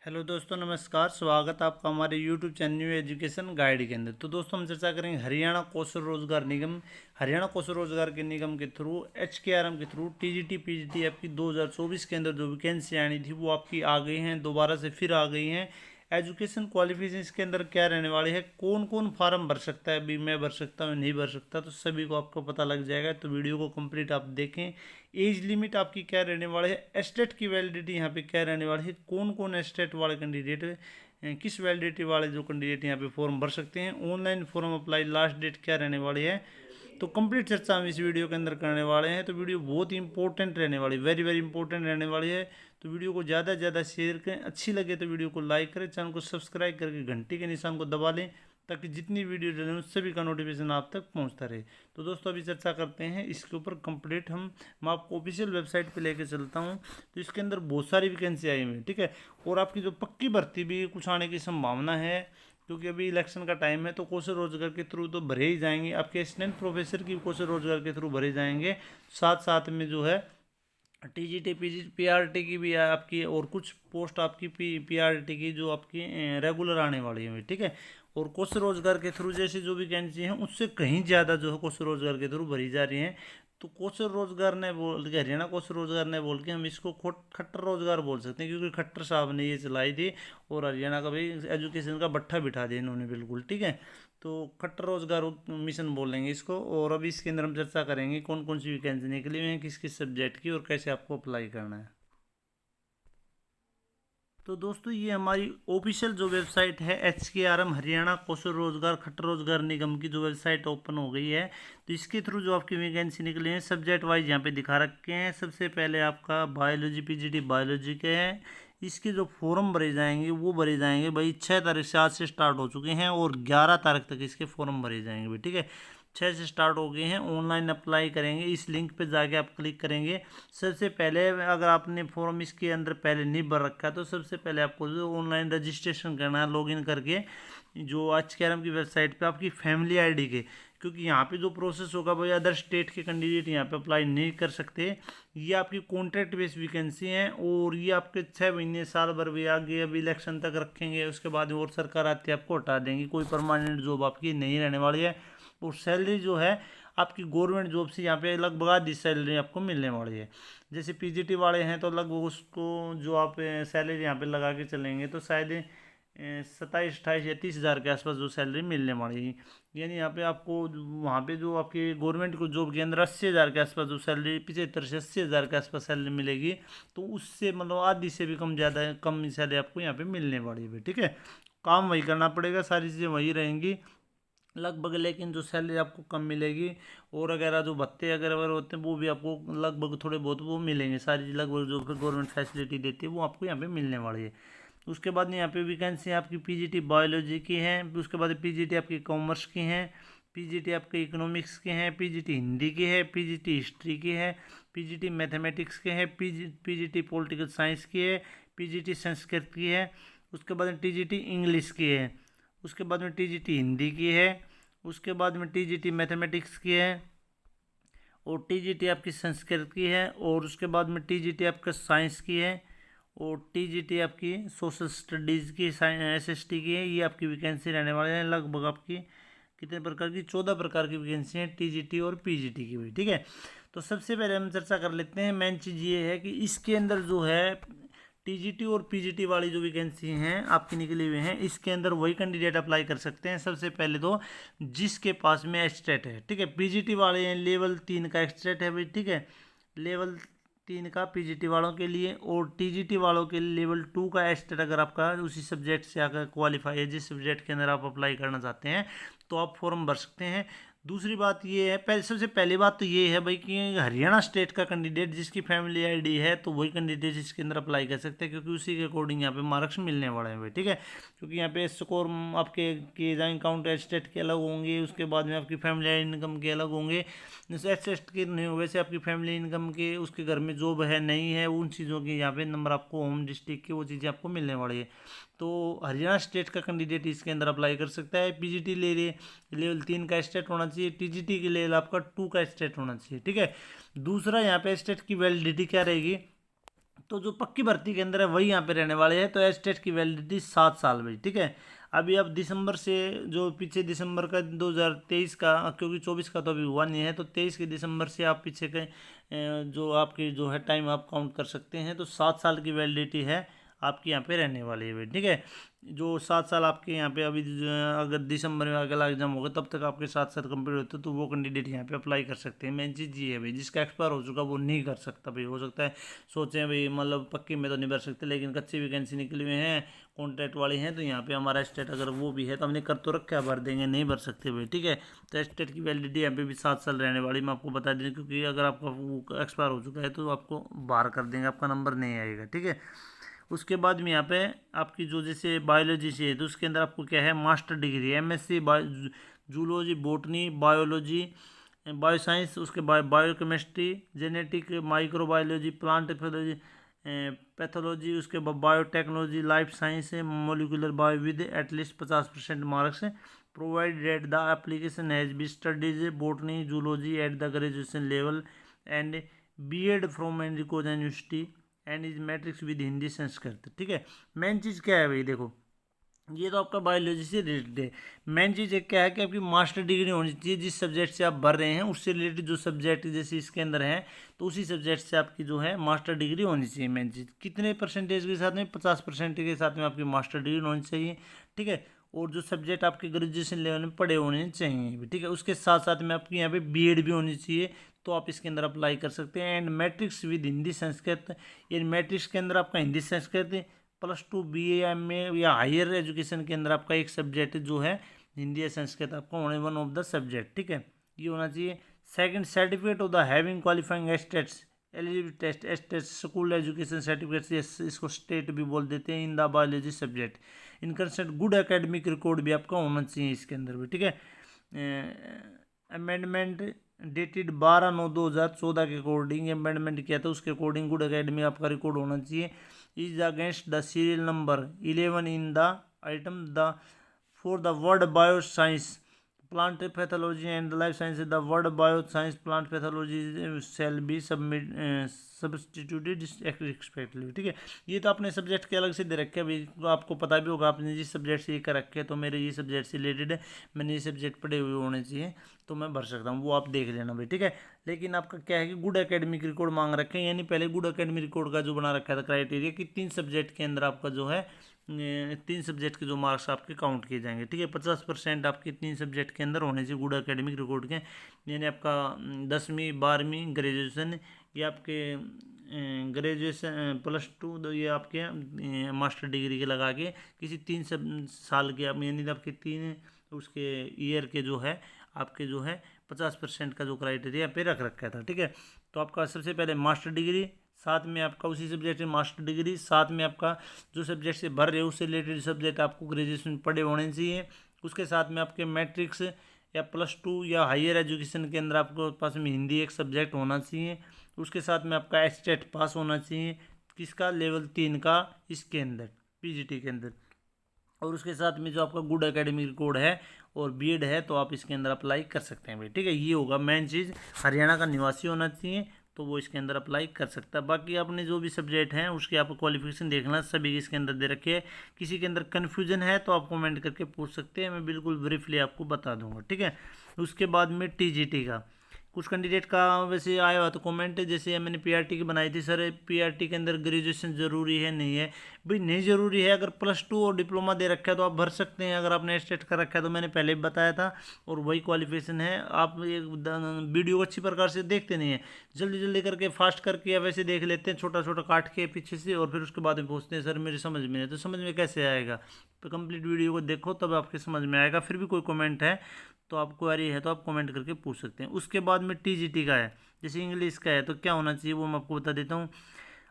Hello दोस्तों, नमस्कार। स्वागत है आपका हमारे YouTube channel new education guide के अंदर। तो दोस्तों, हम चर्चा करेंगे हरियाणा कौशल रोजगार निगम। हरियाणा कौशल रोजगार के निगम के थ्रू HKRM के थ्रू टीजीटी पीजीटी आपकी 2024 के अंदर जो वैकेंसी आनी थी वो आपकी आ गई हैं, दोबारा से फिर आ गई हैं। एजुकेशन क्वालिफिकेशन इसके अंदर क्या रहने वाली है, कौन कौन फार्म भर सकता है, अभी मैं भर सकता हूँ नहीं भर सकता, तो सभी को आपको पता लग जाएगा। तो वीडियो को कंप्लीट आप देखें। एज लिमिट आपकी क्या रहने वाली है, एस्टेट की वैलिडिटी यहाँ पे क्या रहने वाली है, कौन कौन एस्टेट वाले कैंडिडेट किस वैलिडिटी वाले जो कैंडिडेट यहाँ पे फॉर्म भर सकते हैं, online form apply last date क्या रहने वाली है। तो कंप्लीट चर्चा हम इस वीडियो के अंदर करने वाले हैं। तो वीडियो बहुत ही इंपॉर्टेंट रहने वाली, वेरी वेरी इंपॉर्टेंट रहने वाली है। तो वीडियो को ज़्यादा से ज़्यादा शेयर करें, अच्छी लगे तो वीडियो को लाइक करें, चैनल को सब्सक्राइब करके घंटी के निशान को दबा लें ताकि जितनी वीडियो डालें उस सभी का नोटिफिकेशन आप तक पहुंचता रहे। तो दोस्तों, अभी चर्चा करते हैं इसके ऊपर कंप्लीट। मैं आपको ऑफिशियल वेबसाइट पे लेके चलता हूं। तो इसके अंदर बहुत सारी वैकेंसी आई हुई है, ठीक है। और आपकी जो पक्की भर्ती भी कुछ आने की संभावना है, क्योंकि अभी इलेक्शन का टाइम है। तो कौशल रोजगार के थ्रू तो भरे ही जाएंगे, आपके असिस्टेंट प्रोफेसर की कौशल रोजगार के थ्रू भरे जाएंगे। साथ साथ में जो है टीजीटी पीआरटी की भी है आपकी, और कुछ पोस्ट आपकी पीआरटी की जो आपकी रेगुलर आने वाली है, ठीक है। और कौशल रोजगार के थ्रू जैसे जो वैकेंसी हैं उससे कहीं ज़्यादा जो है कौशल रोजगार के थ्रू भरी जा रही हैं। तो कौशल रोजगार ने बोल के, हरियाणा कौशल रोजगार ने बोल के हम इसको खट्टर रोजगार बोल सकते हैं, क्योंकि खट्टर साहब ने ये चलाई थी। और हरियाणा का भी एजुकेशन का भट्ठा बिठा दिया इन्होंने, बिल्कुल ठीक है। तो खट्टर रोजगार मिशन बोलेंगे इसको। और अभी इसके अंदर हम चर्चा करेंगे कौन कौन सी वैकेंसी निकली हुई हैं, किस किस सब्जेक्ट की, और कैसे आपको अप्लाई करना है। तो दोस्तों, ये हमारी ऑफिशियल जो वेबसाइट है HKRM हरियाणा कौशल रोजगार खट्टर रोजगार निगम की जो वेबसाइट ओपन हो गई है। तो इसके थ्रू जो आपकी वैकेंसी निकली है सब्जेक्ट वाइज यहाँ पे दिखा रखे हैं। सबसे पहले आपका बायोलॉजी पीजीटी बायोलॉजी के हैं। इसके जो फॉर्म भरे जाएंगे वो भरे जाएंगे भाई 6 तारीख से, आज से स्टार्ट हो चुके हैं, और 11 तारीख तक इसके फॉर्म भरे जाएंगे भाई, ठीक है। 6 से स्टार्ट हो गए हैं। ऑनलाइन अप्लाई करेंगे, इस लिंक पे जाके आप क्लिक करेंगे। सबसे पहले अगर आपने फॉर्म इसके अंदर पहले नहीं भर रखा है तो सबसे पहले आपको जो ऑनलाइन रजिस्ट्रेशन करना है, लॉगिन करके जो HKRM की वेबसाइट पे आपकी फैमिली आईडी के, क्योंकि यहाँ पे जो प्रोसेस होगा भाई अदर स्टेट के कैंडिडेट यहाँ पे अप्लाई नहीं कर सकते। ये आपकी कॉन्ट्रैक्ट बेस्ड वैकेंसी हैं, और ये आपके 6 महीने साल भर भी आगे अभी इलेक्शन तक रखेंगे। उसके बाद और सरकार आती है आपको हटा देंगी, कोई परमानेंट जॉब आपकी नहीं रहने वाली है। और सैलरी जो है आपकी गवर्नमेंट जॉब से यहाँ पे लगभग आधी सैलरी आपको मिलने वाली है। जैसे पीजीटी वाले हैं तो लगभग उसको जो आप सैलरी यहाँ पे लगा के चलेंगे तो शायद 27 28 या 30 हज़ार के आसपास जो सैलरी मिलने वाली है। यानी यहाँ पे आपको वहाँ पे जो आपकी गवर्नमेंट को जॉब के अंदर 80 हज़ार के आसपास जो सैलरी 75 से 80 हज़ार के आसपास सैलरी मिलेगी, तो उससे मतलब आधी से भी कम, ज़्यादा कम सैलरी आपको यहाँ पे मिलने वाली है, ठीक है। काम वही करना पड़ेगा, सारी चीज़ें वही रहेंगी लगभग, लेकिन जो सैलरी आपको कम मिलेगी। और वगैरह जो भत्ते अगर वगैरह होते हैं वो भी आपको लगभग थोड़े बहुत वो मिलेंगे, सारी लगभग जो गवर्नमेंट फैसिलिटी देती है वो आपको यहाँ पे मिलने वाली है। उसके बाद यहाँ पे वैकेंसी आपकी पीजीटी बायोलॉजी की हैं, फिर उसके बाद पीजीटी आपकी कॉमर्स की हैं, पीजीटी आपके इकोनॉमिक्स के हैं, पीजीटी हिंदी की है, पीजीटी हिस्ट्री की है, पीजीटी मैथमेटिक्स के हैं, पीजीटी पॉलिटिकल साइंस की है, पीजीटी संस्कृत की है। उसके बाद टीजीटी इंग्लिश की है। उसके बाद में टीजीटी हिंदी की है। उसके बाद में टीजीटी मैथमेटिक्स की है, और टीजीटी आपकी संस्कृत की है। और उसके बाद में टीजीटी आपका साइंस की है, और टीजीटी आपकी सोशल स्टडीज़ की SST की है। ये आपकी वैकेंसी रहने वाले हैं। लगभग आपकी कितने प्रकार की, 14 प्रकार की वैकेंसी हैं टीजीटी और पीजीटी की भी, ठीक है। तो सबसे पहले हम चर्चा कर लेते हैं। मेन चीज़ ये है कि इसके अंदर जो है टीजीटी और पीजीटी वाली जो वैकेंसी हैं आपकी निकली हुई हैं, इसके अंदर वही कैंडिडेट अप्लाई कर सकते हैं। सबसे पहले तो जिसके पास में एस्टेट है, ठीक है। पीजीटी वाले हैं लेवल 3 का एस्टेट है भाई, ठीक है। लेवल 3 का पीजीटी वालों के लिए, और टीजीटी वालों के लिए लेवल 2 का एस्टेट अगर आपका उसी सब्जेक्ट से अगर क्वालिफाई है, जिस सब्जेक्ट के अंदर आप अप्लाई करना चाहते हैं, तो आप फॉर्म भर सकते हैं। दूसरी बात ये है, सबसे पहली बात तो ये है भाई कि हरियाणा स्टेट का कैंडिडेट जिसकी फैमिली आईडी है तो वही कैंडिडेट इसके अंदर अप्लाई कर सकते हैं, क्योंकि उसी के अकॉर्डिंग यहाँ पे मार्क्स मिलने वाले हैं भाई, ठीक है। क्योंकि यहाँ पे स्कोर आपके किए जाएंगे, काउंट स्टेट के अलग होंगे, उसके बाद में आपकी फैमिली इनकम के अलग होंगे। जैसे एस्टेट के नहीं हो, वैसे आपकी फैमिली इनकम के, उसके घर में जॉब है नहीं है, उन चीज़ों की यहाँ पे नंबर आपको होम डिस्ट्रिक्ट की वो चीज़ें आपको मिलने वाली है। तो हरियाणा स्टेट का कैंडिडेट इसके अंदर अप्लाई कर सकता है। पीजीटी ले लेवल 3 का स्टेट होना चाहिए, टीजीटी के लेवल आपका 2 का स्टेट होना चाहिए, ठीक है। दूसरा यहाँ पे स्टेट की वैलिडिटी क्या रहेगी, तो जो पक्की भर्ती के अंदर है वही यहाँ पे रहने वाले हैं। तो एस्टेट की वैलिडिटी 7 साल भाई, ठीक है। अभी अब दिसंबर से, जो पीछे दिसंबर का 2023 का, क्योंकि 24 का तो अभी हुआ नहीं है, तो 23 के दिसंबर से आप पीछे के जो आपकी जो है टाइम आप काउंट कर सकते हैं। तो 7 साल की वैलिडिटी है आपकी यहाँ पे रहने वाली है भाई, ठीक है। जो 7 साल आपके यहाँ पे अभी अगर दिसंबर में अगला एग्जाम होगा तब तक आपके 7 साल कंप्लीट होते, तो वो कैंडिडेट यहाँ पे अप्लाई कर सकते हैं। मेन चीज़ ये है भाई, जिसका एक्सपायर हो चुका वो नहीं कर सकता भाई। हो सकता है सोचें भाई मतलब पक्की में तो नहीं भर सकते, लेकिन कच्ची वैकेंसी निकली हुई हैं, कॉन्ट्रैक्ट वाले हैं, तो यहाँ पे हमारा स्टेट अगर वो भी है तो हमने कर तो रखा है, भर देंगे, नहीं भर सकते भाई, ठीक है। तो स्टेट की वैलिडिटी यहाँ पे भी 7 साल रहने वाली, मैं आपको बता दें, क्योंकि अगर आपका वो एक्सपायर हो चुका है तो आपको बाहर कर देंगे, आपका नंबर नहीं आएगा, ठीक है। उसके बाद में यहाँ पे आपकी जो जैसे बायोलॉजी से है तो उसके अंदर आपको क्या है, master degree MSc zoology, botany, biology, bioscience, उसके बाद biochemistry, genetic, microbiology, plant pathology, उसके बाद biotechnology, life science, molecular bio with at least 50% marks provided at the application has be studies botany zoology at the graduation level and BEd from any recognised university and is matrix with Hindi Sanskrit, ठीक है। Main चीज़ क्या है भाई, देखो ये तो आपका biology से रिलेटेड है। मेन चीज़ एक क्या है कि आपकी मास्टर डिग्री होनी चाहिए, जिस सब्जेक्ट से आप भर रहे हैं उससे रिलेटेड जो सब्जेक्ट जैसे इसके अंदर है तो उसी सब्जेक्ट से आपकी जो है मास्टर डिग्री होनी चाहिए। मेन चीज़ कितने परसेंटेज के साथ में, 50% के साथ में आपकी मास्टर डिग्री होनी चाहिए, ठीक है। और जो सब्जेक्ट आपके ग्रेजुएशन लेवल में पढ़े होने चाहिए, ठीक है। उसके साथ साथ में आपकी यहाँ पे बीएड भी होनी चाहिए, तो आप इसके अंदर अप्लाई कर सकते हैं। And matrix with Hindi Sanskrit, यानी मैट्रिक्स के अंदर आपका हिंदी संस्कृत +2 BA या MA या हायर एजुकेशन के अंदर आपका एक सब्जेक्ट जो है हिंदी या संस्कृत आपका होने वन ऑफ द सब्जेक्ट, ठीक है, ये होना चाहिए। Second, certificate of the having qualifying states eligibility test states school education certificate, इसको स्टेट भी बोल देते हैं, in the biology subject in consent good academic record भी आपका होना चाहिए इसके अंदर भी, ठीक है। अमेंडमेंट डेटेड 12/9/2014 के अकॉर्डिंग अमेंडमेंट किया था, उसके अकॉर्डिंग गुड एकेडमी आपका रिकॉर्ड होना चाहिए। Is against the serial number 11 in the item the for the word bio science plant pathology and life science, the word bio science plant pathology shall be substituted expectedly, ठीक है। ये तो अपने subject के अलग से दे रखे हैं भाई, तो आपको पता भी होगा, आपने जिस सब्जेक्ट से ये कर रखे हैं तो मेरे ये सब्जेक्ट से रिलेटेड है, मैंने ये सब्जेक्ट पढ़े हुए होने चाहिए तो मैं भर सकता हूँ, वो आप देख लेना भाई, ठीक है। लेकिन आपका क्या है कि गुड एकेडमिक रिकॉर्ड मांग रखे हैं, यानी पहले गुड एकेडमिक रिकॉर्ड का जो बना रखा था क्राइटेरिया कि 3 सब्जेक्ट के अंदर आपका जो है 3 सब्जेक्ट के जो मार्क्स आपके काउंट किए जाएंगे, ठीक है। 50% आपके 3 सब्जेक्ट के अंदर होने चाहिए गुड एकेडमिक रिकॉर्ड के, यानी आपका 10वीं 12वीं ग्रेजुएशन, ये आपके ग्रेजुएशन +2 ये आपके मास्टर डिग्री के लगा के किसी 3 साल के आप, यानी आपके 3 उसके ईयर के जो है आपके जो है 50% का जो क्राइटेरिया पे रख रखा था, ठीक है। तो आपका सबसे पहले मास्टर डिग्री, साथ में आपका उसी सब्जेक्ट में मास्टर डिग्री, साथ में आपका जो सब्जेक्ट से भर रहे हो उससे रिलेटेड सब्जेक्ट आपको ग्रेजुएशन पढ़े होने चाहिए। उसके साथ में आपके मैट्रिक्स या +2 या हायर एजुकेशन के अंदर आपको पास में हिंदी एक सब्जेक्ट होना चाहिए। उसके साथ में आपका एस्टेट पास होना चाहिए, किसका, लेवल 3 का, इसके अंदर पीजीटी के अंदर। और उसके साथ में जो आपका गुड एकेडमिक रिकॉर्ड है और बीएड है तो आप इसके अंदर अप्लाई कर सकते हैं भाई, ठीक है। ये होगा मेन चीज़, हरियाणा का निवासी होना चाहिए तो वो इसके अंदर अप्लाई कर सकता है। बाकी आपने जो भी सब्जेक्ट हैं उसकी आपको क्वालिफिकेशन देखना, सभी इसके अंदर दे रखे हैं। किसी के अंदर कन्फ्यूजन है तो आप कमेंट करके पूछ सकते हैं, मैं बिल्कुल ब्रीफली आपको बता दूंगा, ठीक है। उसके बाद में टीजीटी का कुछ कैंडिडेट का वैसे आया हुआ तो कमेंट, जैसे मैंने पीआरटी की बनाई थी, सर पीआरटी के अंदर ग्रेजुएशन ज़रूरी है, नहीं है भाई, नहीं ज़रूरी है। अगर +2 और डिप्लोमा दे रखा है तो आप भर सकते हैं, अगर आपने स्टेट कर रखा है तो मैंने पहले भी बताया था, और वही क्वालिफिकेशन है। आप वीडियो को अच्छी प्रकार से देखते नहीं हैं, जल्दी जल्दी करके फास्ट करके या वैसे देख लेते हैं, छोटा छोटा काट के पीछे से, और फिर उसके बाद में पूछते हैं सर मेरी समझ में नहीं, तो समझ में कैसे आएगा। तो कंप्लीट वीडियो को देखो तब आपके समझ में आएगा। फिर भी कोई कमेंट है तो आप क्वेरी है तो आप कमेंट करके पूछ सकते हैं। उसके बाद में टीजीटी का है, जैसे इंग्लिश का है तो क्या होना चाहिए वो मैं आपको बता देता हूँ।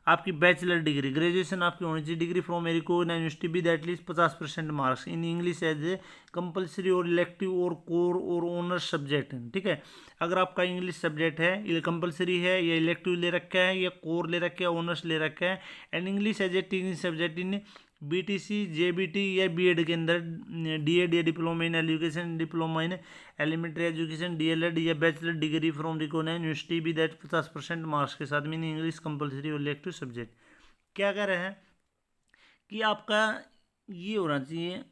आपकी बैचलर डिग्री, ग्रेजुएशन आपकी होनी चाहिए, degree from a recognised university with at least 50% marks in English as a compulsory और इलेक्टिव और कोर और ऑनर्स सब्जेक्ट, ठीक है। अगर आपका इंग्लिश सब्जेक्ट है, ये कंपलसरी है या इलेक्टिव ले रखा है या कोर ले रखा है, ऑनर्स ले रखा है, and English as a teaching subject in BTC, JBT या बीएड के अंदर, डीएड या diploma in education, diploma in elementary education, DElEd या bachelor degree from recognised university with that 50% marks के साथ में इंग्लिश कंपलसरी और इलेक्टिव सब्जेक्ट, क्या कह रहे हैं कि आपका ये होना चाहिए,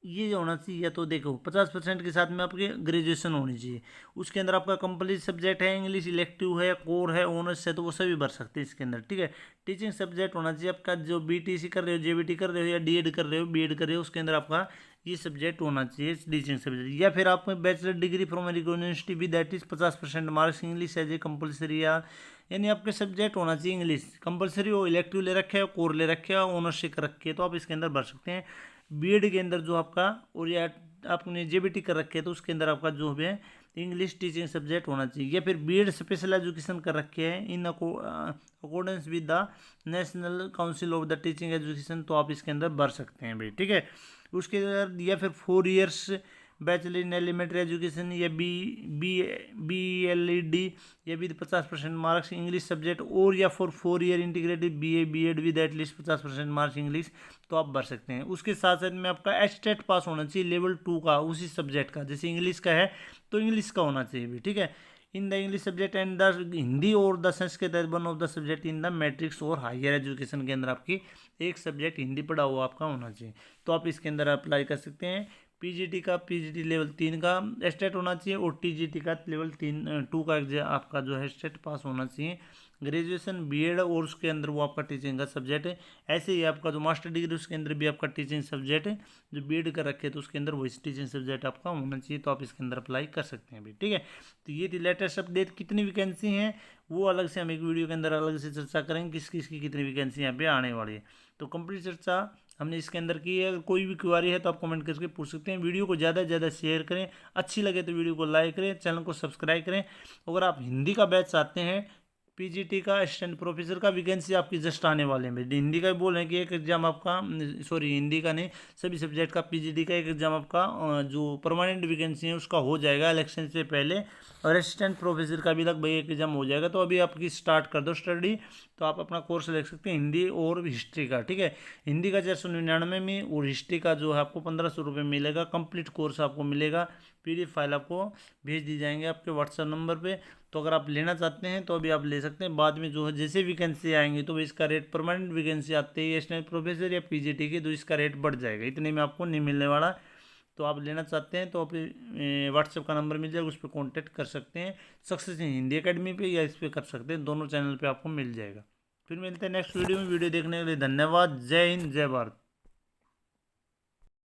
ये होना चाहिए, या तो देखो 50% के साथ में आपकी ग्रेजुएशन होनी चाहिए। उसके अंदर आपका कंपलसरी सब्जेक्ट है इंग्लिश, इलेक्टिव है, कोर है, ऑनर्स है, तो वो सभी भर सकते हैं इसके अंदर, ठीक है। टीचिंग सब्जेक्ट होना चाहिए आपका, जो बीटीसी कर रहे हो, जेबीटी कर रहे हो, या डीएड कर रहे हो, बीएड कर रहे हो, उसके अंदर आपका ये सब्जेक्ट होना चाहिए टीचिंग सब्जेक्ट। या फिर आप bachelor degree from university with that is 50% marks English as a compulsory, या यानी आपके सब्जेक्ट होना चाहिए इंग्लिश कंपलसरी हो, इलेक्टिव ले रखे हो, कोर ले रखे हो, ऑनर्शिप रखे तो आप इसके अंदर भर सकते हैं। बीएड के अंदर जो आपका, और या आपने जेबीटी कर रखे है तो उसके अंदर आपका जो है इंग्लिश टीचिंग सब्जेक्ट होना चाहिए। या फिर बीएड स्पेशल एजुकेशन कर रखे हैं in accordance with the national council of the teaching education, तो आप इसके अंदर भर सकते हैं भाई, ठीक है। उसके अंदर या फिर 4 years bachelor in elementary education, या बी एल ई डी, या विद 50% मार्क्स इंग्लिश सब्जेक्ट, और या for 4 year integrated BA BEd with at least 50% marks English, तो आप भर सकते हैं। उसके साथ साथ में आपका एचटेट पास होना चाहिए लेवल 2 का उसी सब्जेक्ट का, जैसे इंग्लिश का है तो इंग्लिश का होना चाहिए भी, ठीक है। In the English subject and the Hindi और the Sanskrit as one of the subject in the matrix और हायर एजुकेशन के अंदर आपकी एक सब्जेक्ट हिंदी पढ़ा हुआ आपका होना चाहिए, तो आप इसके अंदर अप्लाई कर सकते हैं। पीजीटी का, पीजीटी लेवल 3 का स्टेट होना चाहिए, और टीजीटी का लेवल 2 का आपका जो है स्टेट पास होना चाहिए। ग्रेजुएशन बीएड और उसके अंदर वो आपका टीचिंग का सब्जेक्ट है। ऐसे ही आपका जो मास्टर डिग्री उसके अंदर भी आपका टीचिंग सब्जेक्ट है, जो बीएड कर रखे तो उसके अंदर वही टीचिंग सब्जेक्ट आपका होना चाहिए, तो आप इसके अंदर अप्लाई कर सकते हैं अभी, ठीक है। तो ये थी लेटेस्ट अपडेट। कितनी वैकेंसी हैं वो अलग से हम एक वीडियो के अंदर अलग से चर्चा करेंगे, किस किस की कितनी वैकेंसी यहाँ पे आने वाली है। तो कंप्लीट चर्चा हमने इसके अंदर की है। अगर कोई भी क्वेरी है तो आप कमेंट करके पूछ सकते हैं। वीडियो को ज़्यादा से ज़्यादा शेयर करें, अच्छी लगे तो वीडियो को लाइक करें, चैनल को सब्सक्राइब करें। अगर आप हिंदी का बैच चाहते हैं, पीजीटी का असिस्टेंट प्रोफेसर का वैकेंसी आपकी जस्ट आने वाले हैं। हिंदी का भी बोल रहे हैं कि एक एग्जाम आपका, सॉरी हिंदी का नहीं, सभी सब्जेक्ट का पीजीटी का एक एग्जाम आपका जो परमानेंट वैकेंसी है उसका हो जाएगा इलेक्शन से पहले, और असिस्टेंट प्रोफेसर का भी लगभग एक एग्जाम हो जाएगा। तो अभी आपकी स्टार्ट कर दो स्टडी, तो आप अपना कोर्स ले सकते हैं हिंदी और हिस्ट्री का, ठीक है। हिंदी का 499 में, और हिस्ट्री का जो है आपको 1500 रुपये मिलेगा। कंप्लीट कोर्स आपको मिलेगा, पीडीएफ फाइल आपको भेज दी जाएंगे आपके व्हाट्सएप नंबर पे। तो अगर आप लेना चाहते हैं तो अभी आप ले सकते हैं। बाद में जो है जैसे वैकेंसी आएंगी तो इसका रेट, परमानेंट वैकेंसी आते ही असिस्टेंट प्रोफेसर या पीजीटी की, तो इसका रेट बढ़ जाएगा, इतने में आपको नहीं मिलने वाला। तो आप लेना चाहते हैं तो आप व्हाट्सएप का नंबर मिल जाएगा, उस पर कॉन्टैक्ट कर सकते हैं। सक्सेस इन हिंदी अकेडमी पे या इस पर कर सकते हैं, दोनों चैनल पे आपको मिल जाएगा। फिर मिलते हैं नेक्स्ट वीडियो में। वीडियो देखने के लिए धन्यवाद। जय हिंद, जय भारत।